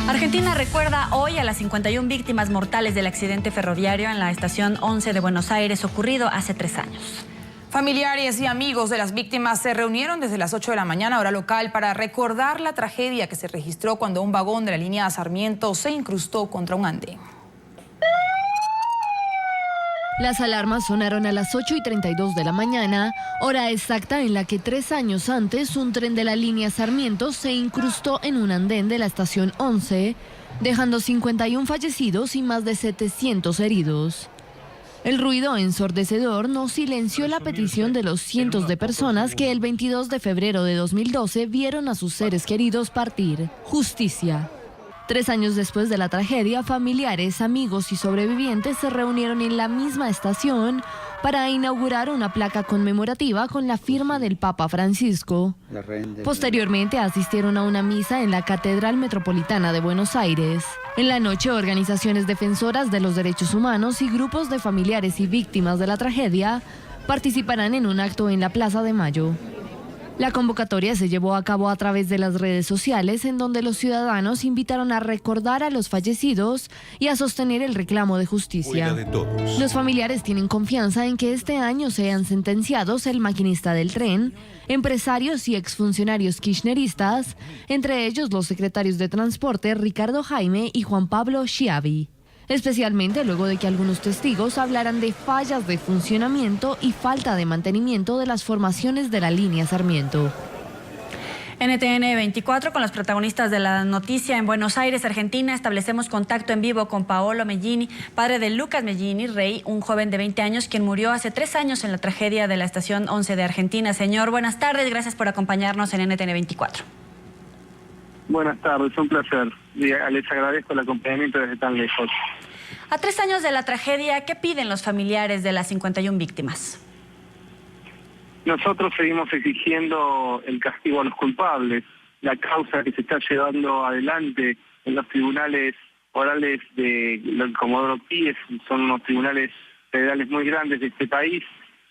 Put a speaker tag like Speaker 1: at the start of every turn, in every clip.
Speaker 1: Argentina recuerda hoy a las 51 víctimas mortales del accidente ferroviario en la estación 11 de Buenos Aires ocurrido hace 3 años.
Speaker 2: Familiares y amigos de las víctimas se reunieron desde las 8 de la mañana, hora local, para recordar la tragedia que se registró cuando un vagón de la línea Sarmiento se incrustó contra un andén.
Speaker 3: Las alarmas sonaron a las 8:32 de la mañana, hora exacta en la que 3 años antes un tren de la línea Sarmiento se incrustó en un andén de la estación 11, dejando 51 fallecidos y más de 700 heridos. El ruido ensordecedor no silenció la petición de los cientos de personas que el 22 de febrero de 2012 vieron a sus seres queridos partir. Justicia. 3 años después de la tragedia, familiares, amigos y sobrevivientes se reunieron en la misma estación para inaugurar una placa conmemorativa con la firma del Papa Francisco. Posteriormente asistieron a una misa en la Catedral Metropolitana de Buenos Aires. En la noche, organizaciones defensoras de los derechos humanos y grupos de familiares y víctimas de la tragedia participarán en un acto en la Plaza de Mayo. La convocatoria se llevó a cabo a través de las redes sociales, en donde los ciudadanos invitaron a recordar a los fallecidos y a sostener el reclamo de justicia. Los familiares tienen confianza en que este año sean sentenciados el maquinista del tren, empresarios y exfuncionarios kirchneristas, entre ellos los secretarios de Transporte Ricardo Jaime y Juan Pablo Schiavi. Especialmente luego de que algunos testigos hablaran de fallas de funcionamiento y falta de mantenimiento de las formaciones de la línea Sarmiento.
Speaker 1: NTN 24, con los protagonistas de la noticia en Buenos Aires, Argentina. Establecemos contacto en vivo con Paolo Mellini, padre de Lucas Mellini Rey, un joven de 20 años quien murió hace 3 años en la tragedia de la estación 11 de Argentina. Señor, buenas tardes, gracias por acompañarnos en NTN 24.
Speaker 4: Buenas tardes, un placer. Les agradezco el acompañamiento desde tan lejos.
Speaker 1: A 3 años de la tragedia, ¿qué piden los familiares de las 51 víctimas?
Speaker 4: Nosotros seguimos exigiendo el castigo a los culpables. La causa que se está llevando adelante en los tribunales orales de Comodoro Pi, son unos tribunales federales muy grandes de este país.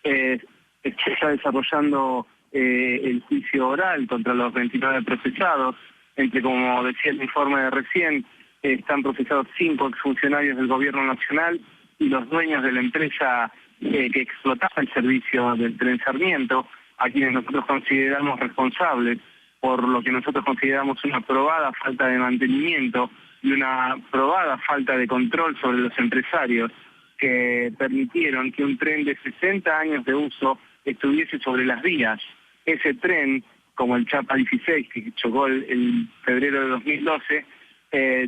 Speaker 4: Se está desarrollando el juicio oral contra los 29 procesados. Entre, como decía el informe de recién, están procesados 5 exfuncionarios del gobierno nacional y los dueños de la empresa que explotaba el servicio del tren Sarmiento, a quienes nosotros consideramos responsables por lo que nosotros consideramos una probada falta de mantenimiento y una probada falta de control sobre los empresarios que permitieron que un tren de 60 años de uso estuviese sobre las vías. Ese tren, como el Chapa 16, que chocó el febrero de 2012,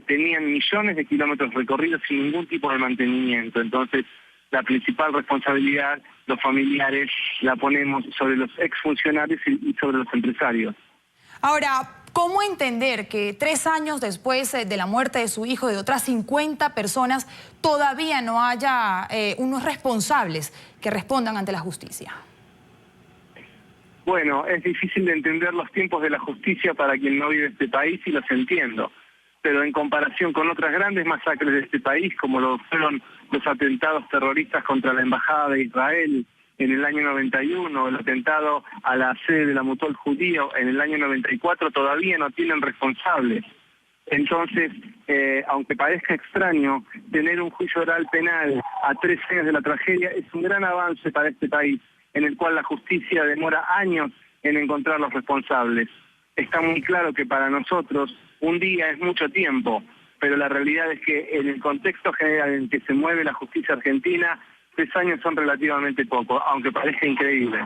Speaker 4: tenían millones de kilómetros recorridos sin ningún tipo de mantenimiento. Entonces, la principal responsabilidad, los familiares, la ponemos sobre los exfuncionarios y sobre los empresarios.
Speaker 2: Ahora, ¿cómo entender que 3 años después de la muerte de su hijo y de otras 50 personas, todavía no haya unos responsables que respondan ante la justicia?
Speaker 4: Bueno, es difícil de entender los tiempos de la justicia para quien no vive este país y los entiendo. Pero en comparación con otras grandes masacres de este país, como lo fueron los atentados terroristas contra la Embajada de Israel en el año 91, el atentado a la sede de la Mutual Judío en el año 94, todavía no tienen responsables. Entonces, aunque parezca extraño, tener un juicio oral penal a 3 años de la tragedia es un gran avance para este país, en el cual la justicia demora años en encontrar los responsables. Está muy claro que para nosotros un día es mucho tiempo, pero la realidad es que en el contexto general en que se mueve la justicia argentina, 3 años son relativamente poco, aunque parezca increíble.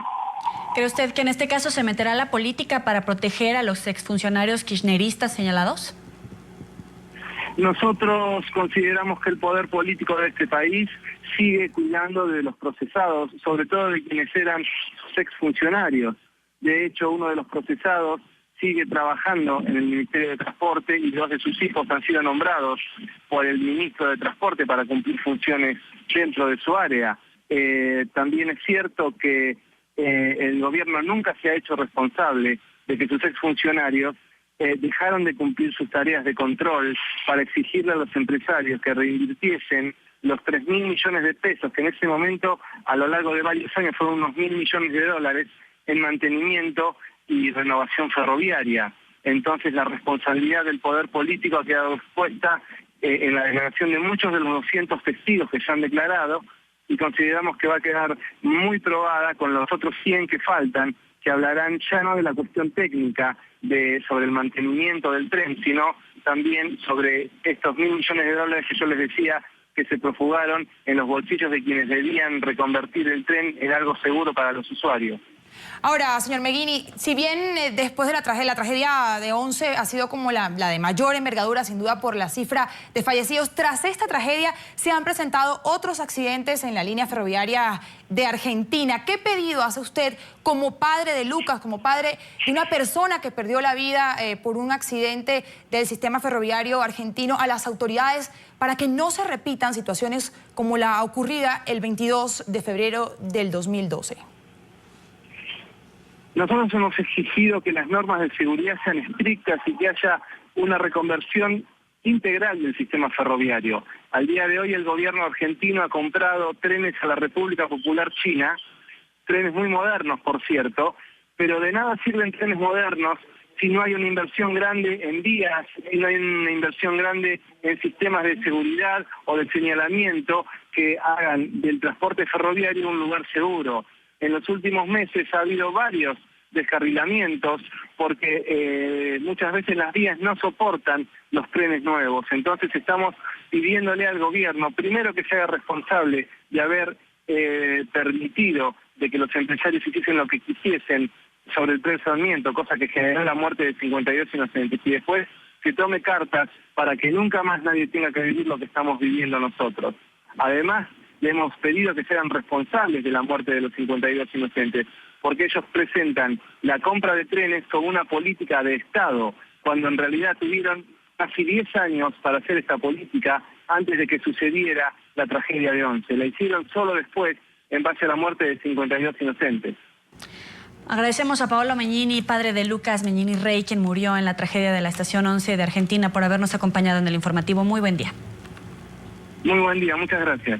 Speaker 1: ¿Cree usted que en este caso se meterá la política para proteger a los exfuncionarios kirchneristas señalados?
Speaker 4: Nosotros consideramos que el poder político de este país sigue cuidando de los procesados, sobre todo de quienes eran sus exfuncionarios. De hecho, uno de los procesados sigue trabajando en el Ministerio de Transporte y 2 de sus hijos han sido nombrados por el ministro de Transporte para cumplir funciones dentro de su área. También es cierto que el gobierno nunca se ha hecho responsable de que sus exfuncionarios dejaron de cumplir sus tareas de control para exigirle a los empresarios que reinvirtiesen los 3.000 millones de pesos, que en ese momento, a lo largo de varios años, fueron unos 1.000 millones de dólares en mantenimiento y renovación ferroviaria. Entonces la responsabilidad del poder político ha quedado expuesta en la declaración de muchos de los 200 testigos que ya han declarado, y consideramos que va a quedar muy probada con los otros 100 que faltan, que hablarán ya no de la cuestión técnica sobre el mantenimiento del tren, sino también sobre estos $1.000 millones que yo les decía que se profugaron en los bolsillos de quienes debían reconvertir el tren en algo seguro para los usuarios.
Speaker 2: Ahora, señor Meghini, si bien después de la tragedia de Once ha sido como la de mayor envergadura, sin duda por la cifra de fallecidos, tras esta tragedia se han presentado otros accidentes en la línea ferroviaria de Argentina. ¿Qué pedido hace usted como padre de Lucas, como padre de una persona que perdió la vida por un accidente del sistema ferroviario argentino, a las autoridades para que no se repitan situaciones como la ocurrida el 22 de febrero del 2012?
Speaker 4: Nosotros hemos exigido que las normas de seguridad sean estrictas y que haya una reconversión integral del sistema ferroviario. Al día de hoy el gobierno argentino ha comprado trenes a la República Popular China, trenes muy modernos, por cierto, pero de nada sirven trenes modernos si no hay una inversión grande en vías, si no hay una inversión grande en sistemas de seguridad o de señalamiento que hagan del transporte ferroviario un lugar seguro. En los últimos meses ha habido varios descarrilamientos porque muchas veces las vías no soportan los trenes nuevos. Entonces estamos pidiéndole al gobierno, primero, que se haga responsable de haber permitido de que los empresarios hiciesen lo que quisiesen sobre el tren Sarmiento, cosa que generó la muerte de 52 inocentes, y después se tome cartas para que nunca más nadie tenga que vivir lo que estamos viviendo nosotros. Además, le hemos pedido que sean responsables de la muerte de los 52 inocentes, porque ellos presentan la compra de trenes como una política de Estado, cuando en realidad tuvieron casi 10 años para hacer esta política antes de que sucediera la tragedia de Once. La hicieron solo después, en base a la muerte de 52 inocentes.
Speaker 1: Agradecemos a Paolo Meghini, padre de Lucas Meghini Rey, quien murió en la tragedia de la estación 11 de Argentina, por habernos acompañado en el informativo. Muy buen día.
Speaker 4: Muy buen día, muchas gracias.